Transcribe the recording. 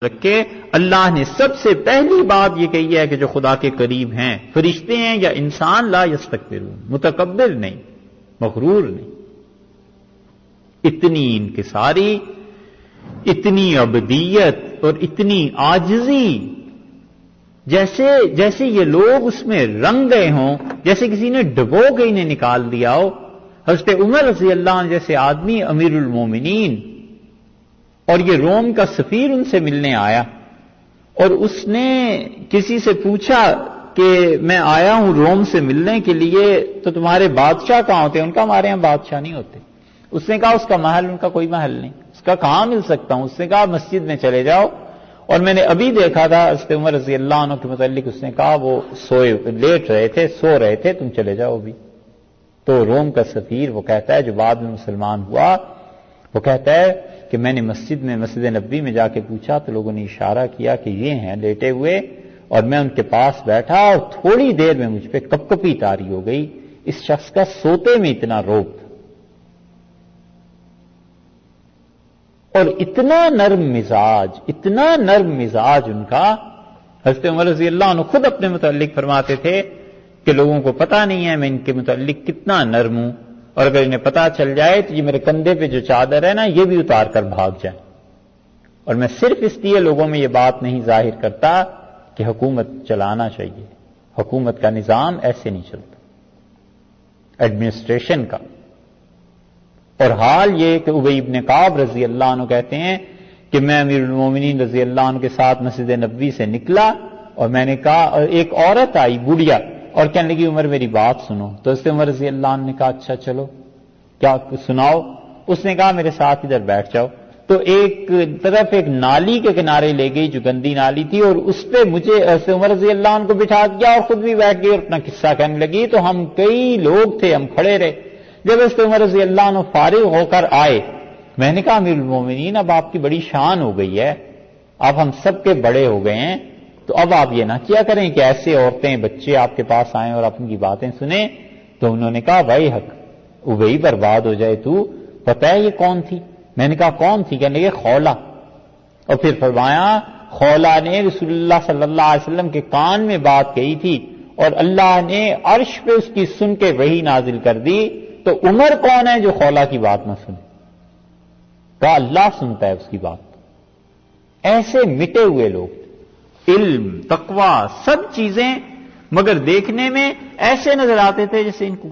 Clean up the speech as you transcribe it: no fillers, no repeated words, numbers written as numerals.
رکھے۔ اللہ نے سب سے پہلی بات یہ کہی ہے کہ جو خدا کے قریب ہیں، فرشتے ہیں یا انسان، لا یستکبرون، متکبر نہیں، مغرور نہیں، اتنی انکساری، اتنی عبدیت اور اتنی عاجزی، جیسے یہ لوگ اس میں رنگ گئے ہوں، جیسے کسی نے ڈبو کے انہیں نکال دیا ہو۔ حضرت عمر رضی اللہ عنہ جیسے آدمی، امیر المومنین، اور یہ روم کا سفیر ان سے ملنے آیا، اور اس نے کسی سے پوچھا کہ میں آیا ہوں روم سے ملنے کے لیے، تو تمہارے بادشاہ کہاں ہوتے ہیں؟ ان کا ہمارے یہاں بادشاہ نہیں ہوتے۔ اس نے کہا اس کا محل، ان کا کوئی محل نہیں۔ اس کا کہاں مل سکتا ہوں؟ اس نے کہا مسجد میں چلے جاؤ، اور میں نے ابھی دیکھا تھا حضرت عمر رضی اللہ عنہ کے متعلق، اس نے کہا وہ لیٹ رہے تھے، سو رہے تھے، تم چلے جاؤ ابھی۔ تو روم کا سفیر وہ کہتا ہے، جو بعد میں مسلمان ہوا، وہ کہتا ہے کہ میں نے مسجد نبوی میں جا کے پوچھا تو لوگوں نے اشارہ کیا کہ یہ ہیں لیٹے ہوئے، اور میں ان کے پاس بیٹھا اور تھوڑی دیر میں مجھ پہ کپکپی طاری ہو گئی۔ اس شخص کا سوتے میں اتنا روب تھا، اور اتنا نرم مزاج ان کا۔ حضرت عمر رضی اللہ عنہ خود اپنے متعلق فرماتے تھے کہ لوگوں کو پتہ نہیں ہے میں ان کے متعلق کتنا نرم ہوں، اور اگر انہیں پتہ چل جائے تو یہ میرے کندھے پہ جو چادر ہے نا، یہ بھی اتار کر بھاگ جائیں۔ اور میں صرف اس لیے لوگوں میں یہ بات نہیں ظاہر کرتا کہ حکومت چلانا چاہیے، حکومت کا نظام ایسے نہیں چلتا، ایڈمنسٹریشن کا۔ اور حال یہ کہ ابی بن کعب رضی اللہ عنہ کہتے ہیں کہ میں امیر المومنین رضی اللہ عنہ کے ساتھ مسجد نبوی سے نکلا، اور میں نے کہا، ایک عورت آئی بڑھیا، اور کہنے لگی عمر میری بات سنو۔ تو حضرت عمر رضی اللہ عنہ نے کہا اچھا چلو، کیا سناؤ؟ اس نے کہا میرے ساتھ ادھر بیٹھ جاؤ۔ تو ایک طرف ایک نالی کے کنارے لے گئی جو گندی نالی تھی، اور اس پہ مجھے حضرت عمر رضی اللہ عنہ کو بٹھا دیا، اور خود بھی بیٹھ گئی اور اپنا قصہ کہنے لگی۔ تو ہم کئی لوگ تھے، ہم کھڑے رہے۔ جب حضرت عمر رضی اللہ عنہ فارغ ہو کر آئے، میں نے کہا امیر المومنین اب آپ کی بڑی شان ہو گئی ہے، اب ہم سب کے بڑے ہو گئے ہیں، تو اب آپ یہ نہ کیا کریں کہ ایسے عورتیں بچے آپ کے پاس آئیں اور آپ ان کی باتیں سنیں۔ تو انہوں نے کہا بھائی حق، ابھی برباد ہو جائے تو، پتہ ہے یہ کون تھی؟ میں نے کہا کون تھی؟ کہنے لگے خولا۔ اور پھر فرمایا خولا نے رسول اللہ صلی اللہ علیہ وسلم کے کان میں بات کہی تھی، اور اللہ نے عرش پہ اس کی سن کے وحی نازل کر دی۔ تو عمر کون ہے جو خولا کی بات نہ سنے؟ کہا اللہ سنتا ہے اس کی بات۔ ایسے مٹے ہوئے لوگ، علم، تقوی، سب چیزیں، مگر دیکھنے میں ایسے نظر آتے تھے جیسے ان کو